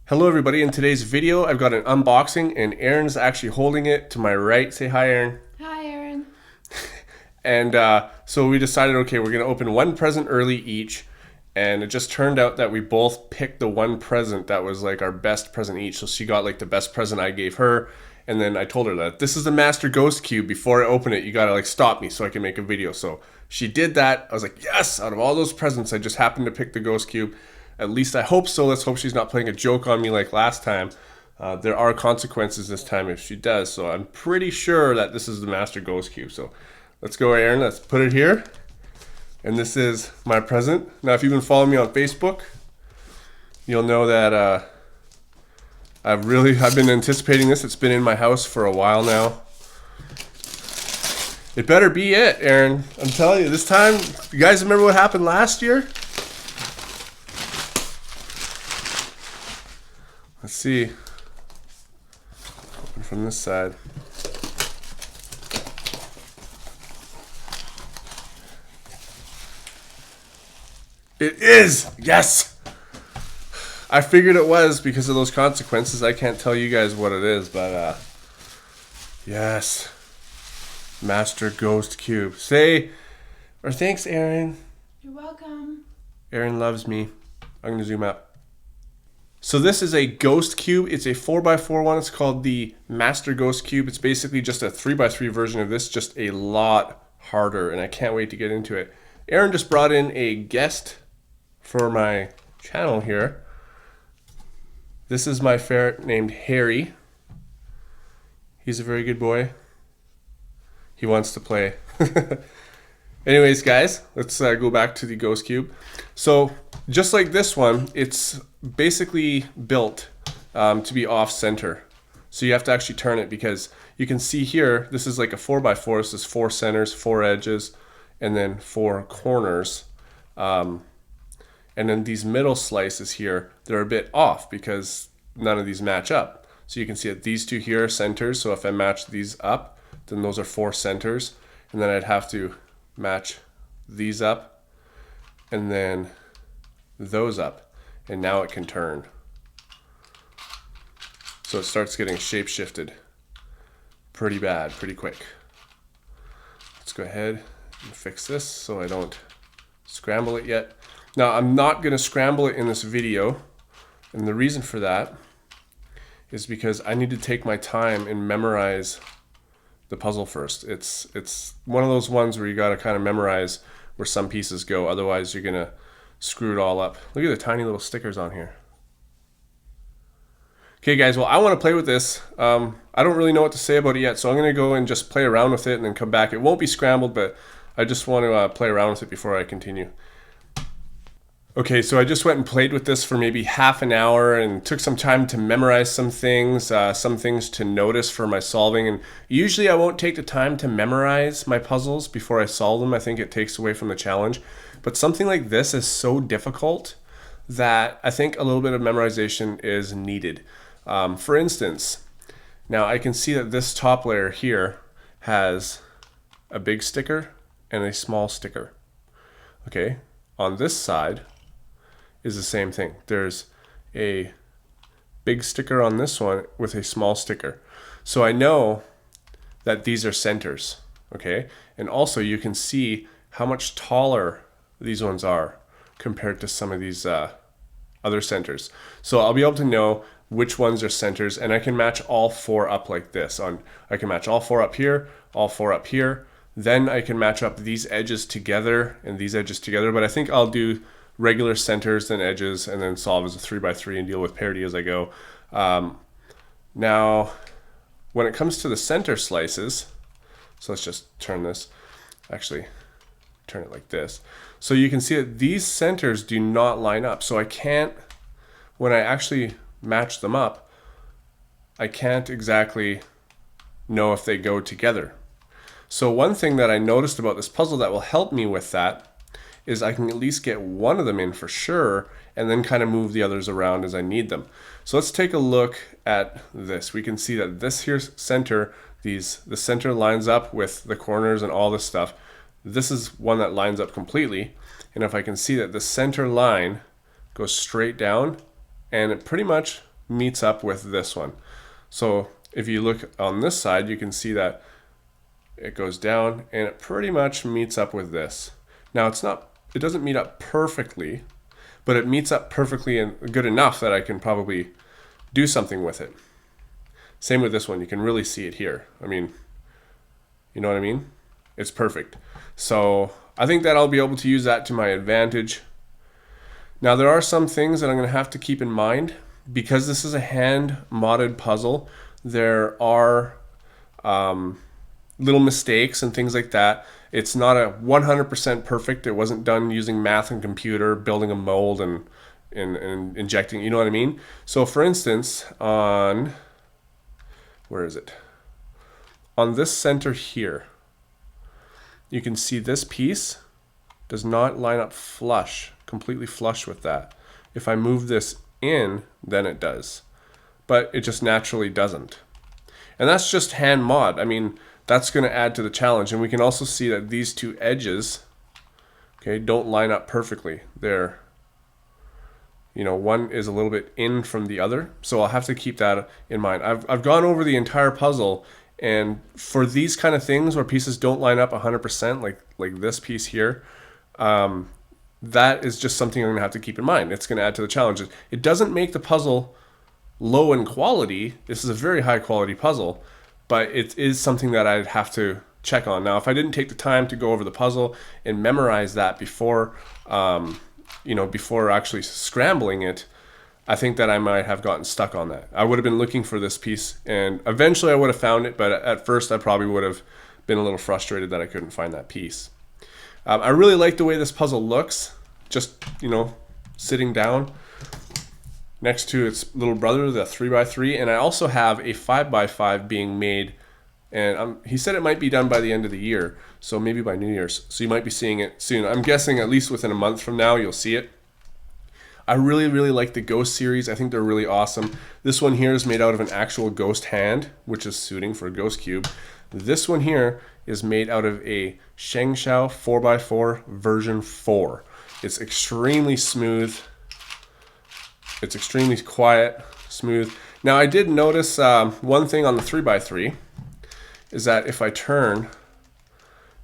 Hello everybody, in today's video I've got an unboxing and Aaron's actually holding it to my right. Say hi, Aaron. Hi, Aaron. And so we decided, okay, we're going to open one present early each, and it just turned out that we both picked the one present that was like our best present each. So she got like the best present I gave her, and then I told her that this is the Master Ghost Cube. Before I open it, you got to like stop me so I can make a video. So she did that. I was like, yes, out of all those presents, I just happened to pick the Ghost Cube. At least I hope so. Let's hope she's not playing a joke on me like last time. There are consequences this time if she does. So I'm pretty sure that this is the Master Ghost Cube. So let's go, Aaron. Let's put it here. And this is my present. Now, if you've been following me on Facebook, you'll know that I've been anticipating this. It's been in my house for a while now. It better be it, Aaron. I'm telling you, this time, you guys remember what happened last year? Let's see. Open from this side. It is! Yes! I figured it was because of those consequences. I can't tell you guys what it is, but yes. Master Ghost Cube. Thanks, Aaron. You're welcome. Aaron loves me. I'm going to zoom up. So this is a Ghost Cube. It's a 4x4 one. It's called the Master Ghost Cube. It's basically just a 3x3 version of this, just a lot harder, and I can't wait to get into it. Aaron just brought in a guest for my channel here. This is my ferret named Harry. He's a very good boy. He wants to play. Anyways, guys, let's go back to the Ghost Cube. So just like this one, it's basically built to be off center. So you have to actually turn it because you can see here, this is like a 4x4. This is 4 centers, 4 edges, and then 4 corners. And then these middle slices here, they're a bit off because none of these match up. So you can see that these two here are centers. So if I match these up, then those are 4 centers. And then I'd have to match these up and then those up, and now it can turn. So it starts getting shape shifted pretty bad, pretty quick. Let's go ahead and fix this so I don't scramble it yet. Now I'm not going to scramble it in this video, and the reason for that is because I need to take my time and memorize the puzzle first. It's one of those ones where you got to kind of memorize where some pieces go, otherwise you're gonna screw it all up. Look at the tiny little stickers on here. Okay guys, well, I want to play with this. I don't really know what to say about it yet, so I'm gonna go and just play around with it and then come back. It won't be scrambled, but I just want to play around with it before I continue. Okay, so I just went and played with this for maybe half an hour and took some time to memorize some things to notice for my solving. And usually I won't take the time to memorize my puzzles before I solve them. I think it takes away from the challenge. But something like this is so difficult that I think a little bit of memorization is needed. For instance, now I can see that this top layer here has a big sticker and a small sticker. Okay, on this side is the same thing. There's a big sticker on this one with a small sticker. So I know that these are centers, okay? And also you can see how much taller these ones are compared to some of these other centers. So I'll be able to know which ones are centers, and I can match all 4 up like this. I can match all 4 up here, all 4 up here. Then I can match up these edges together and these edges together, but I think I'll do regular centers, then edges, and then solve as a 3x3 and deal with parity as I go. Now, when it comes to the center slices, so let's just turn this, actually turn it like this. So you can see that these centers do not line up. So I can't, when I actually match them up, I can't exactly know if they go together. So one thing that I noticed about this puzzle that will help me with that is I can at least get one of them in for sure and then kind of move the others around as I need them. So let's take a look at this. We can see that this here's center, the center lines up with the corners and all this stuff. This is one that lines up completely. And if I can see that the center line goes straight down, and it pretty much meets up with this one. So if you look on this side, you can see that it goes down and it pretty much meets up with this. Now it doesn't meet up perfectly, but it meets up perfectly and good enough that I can probably do something with it. Same with this one. You can really see it here. I mean, you know what I mean? It's perfect. So I think that I'll be able to use that to my advantage. Now there are some things that I'm going to have to keep in mind. Because this is a hand modded puzzle, there are little mistakes and things like that. It's not a 100% perfect. It wasn't done using math and computer, building a mold and injecting, you know what I mean? So for instance, on, where is it? On this center here, you can see this piece does not line up flush, completely flush with that. If I move this in, then it does. But it just naturally doesn't. And that's just hand mod. I mean, that's going to add to the challenge. And we can also see that these two edges, okay, don't line up perfectly. They're, you know, one is a little bit in from the other. So I'll have to keep that in mind. I've gone over the entire puzzle, and for these kind of things where pieces don't line up 100%, like this piece here, that is just something I'm going to have to keep in mind. It's going to add to the challenge. It doesn't make the puzzle low in quality. This is a very high quality puzzle, but it is something that I'd have to check on. Now, if I didn't take the time to go over the puzzle and memorize that before, before actually scrambling it, I think that I might have gotten stuck on that. I would have been looking for this piece, and eventually I would have found it, but at first I probably would have been a little frustrated that I couldn't find that piece. I really like the way this puzzle looks, just, sitting down next to its little brother, the 3x3, and I also have a 5x5 being made, and he said it might be done by the end of the year, so maybe by New Year's, so you might be seeing it soon. I'm guessing at least within a month from now you'll see it. I really, really like the Ghost series. I think they're really awesome. This one here is made out of an actual ghost hand, which is suiting for a ghost cube. This one here is made out of a Shengshao 4x4 version 4. It's extremely smooth. It's extremely quiet, smooth. Now I did notice one thing on the 3x3 is that if I turn,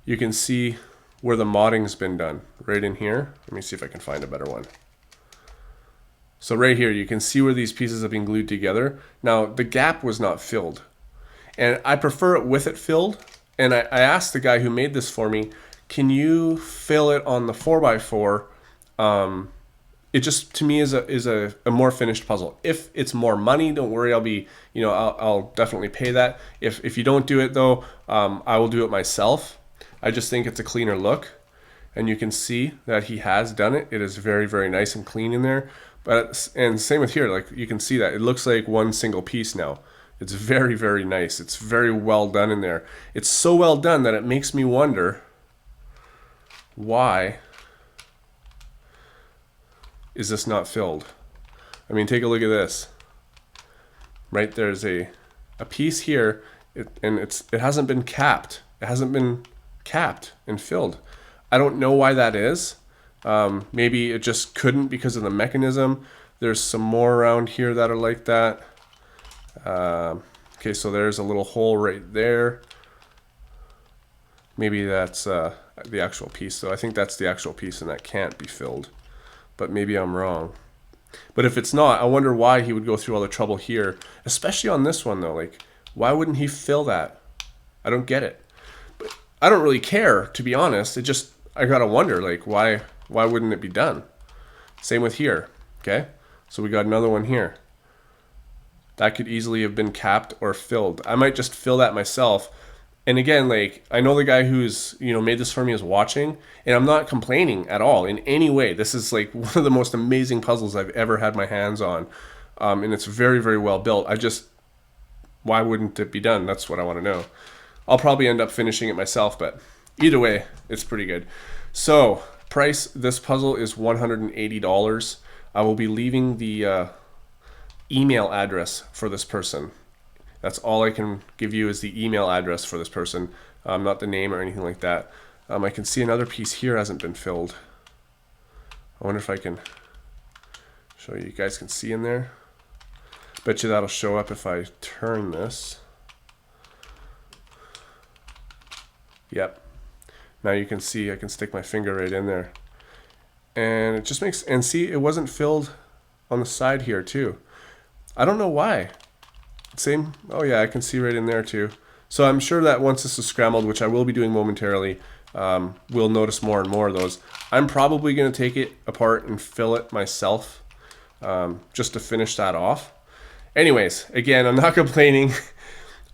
you can see where the modding's been done. Right in here. Let me see if I can find a better one. So right here, you can see where these pieces have been glued together. Now, the gap was not filled. And I prefer it with it filled. And I asked the guy who made this for me, can you fill it on the 4x4? It just, to me, is a more finished puzzle. If it's more money, don't worry, I'll definitely pay that. If you don't do it though, I will do it myself. I just think it's a cleaner look. And you can see that he has done it. It is very, very nice and clean in there. And same with here, like you can see that it looks like one single piece now. It's very, very nice. It's very well done in there. It's so well done that it makes me wonder why is this not filled? I mean, take a look at this. Right, there's a piece here, and it hasn't been capped. It hasn't been capped and filled. I don't know why that is. Maybe it just couldn't because of the mechanism. There's some more around here that are like that. Okay, so there's a little hole right there. Maybe that's the actual piece. So I think that's the actual piece and that can't be filled. But maybe I'm wrong. But if it's not, I wonder why he would go through all the trouble here. Especially on this one though. Like, why wouldn't he fill that? I don't get it. But I don't really care, to be honest. I gotta wonder, like, why wouldn't it be done? Same with here, okay? So we got another one here. That could easily have been capped or filled. I might just fill that myself. And again, like, I know the guy who's, made this for me is watching, and I'm not complaining at all in any way. This is like one of the most amazing puzzles I've ever had my hands on. And it's very, very well built. Why wouldn't it be done? That's what I want to know. I'll probably end up finishing it myself, but either way, it's pretty good. So, price, this puzzle is $180. I will be leaving the email address for this person. That's all I can give you is the email address for this person, not the name or anything like that. I can see another piece here hasn't been filled. I wonder if I can show you. You guys can see in there. Bet you that'll show up if I turn this. Yep. Now you can see I can stick my finger right in there. And it just makes, and see, it wasn't filled on the side here too. I don't know why. Same, oh yeah, I can see right in there too. So I'm sure that once this is scrambled, which I will be doing momentarily, we'll notice more and more of those. I'm probably going to take it apart and fill it myself, just to finish that off. Anyways, again, I'm not complaining.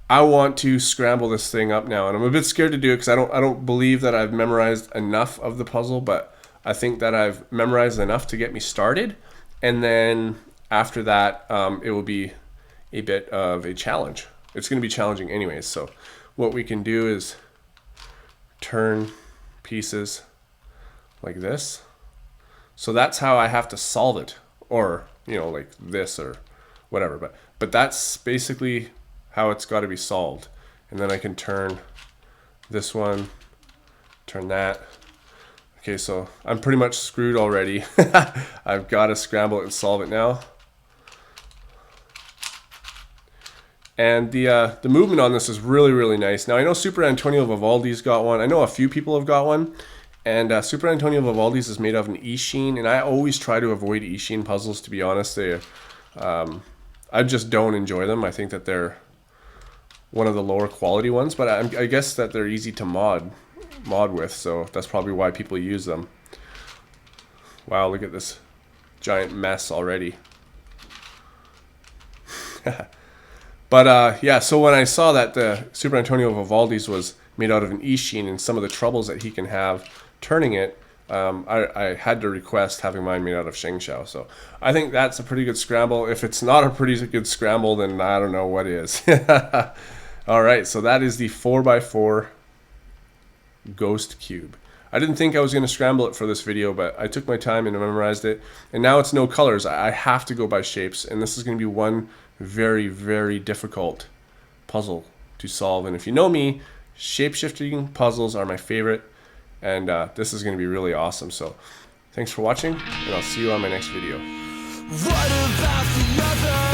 I want to scramble this thing up now, and I'm a bit scared to do it because I don't believe that I've memorized enough of the puzzle, but I think that I've memorized enough to get me started, and then after that, it will be a bit of a challenge. It's going to be challenging anyways, so what we can do is turn pieces like this. So that's how I have to solve it, or, you know, like this or whatever, but that's basically how it's got to be solved. And then I can turn this one, turn that. Okay, so I'm pretty much screwed already. I've got to scramble it and solve it now. And the movement on this is really, really nice. Now I know Super Antonio Vivaldi's got one. I know a few people have got one. And Super Antonio Vivaldi's is made of an E-sheen, and I always try to avoid E-sheen puzzles, to be honest. I just don't enjoy them. I think that they're one of the lower quality ones, but I guess that they're easy to mod with, so that's probably why people use them. Wow, look at this giant mess already. But yeah, so when I saw that the Super Antonio Vivaldi's was made out of an E-sheen and some of the troubles that he can have turning it, I had to request having mine made out of Shengshao. So I think that's a pretty good scramble. If it's not a pretty good scramble, then I don't know what is. All right, so that is the 4x4 ghost cube. I didn't think I was going to scramble it for this video, but I took my time and memorized it. And now it's no colors. I have to go by shapes, and this is going to be one very, very difficult puzzle to solve. And if you know me, shape-shifting puzzles are my favorite, and this is going to be really awesome. So thanks for watching, and I'll see you on my next video. What about the other?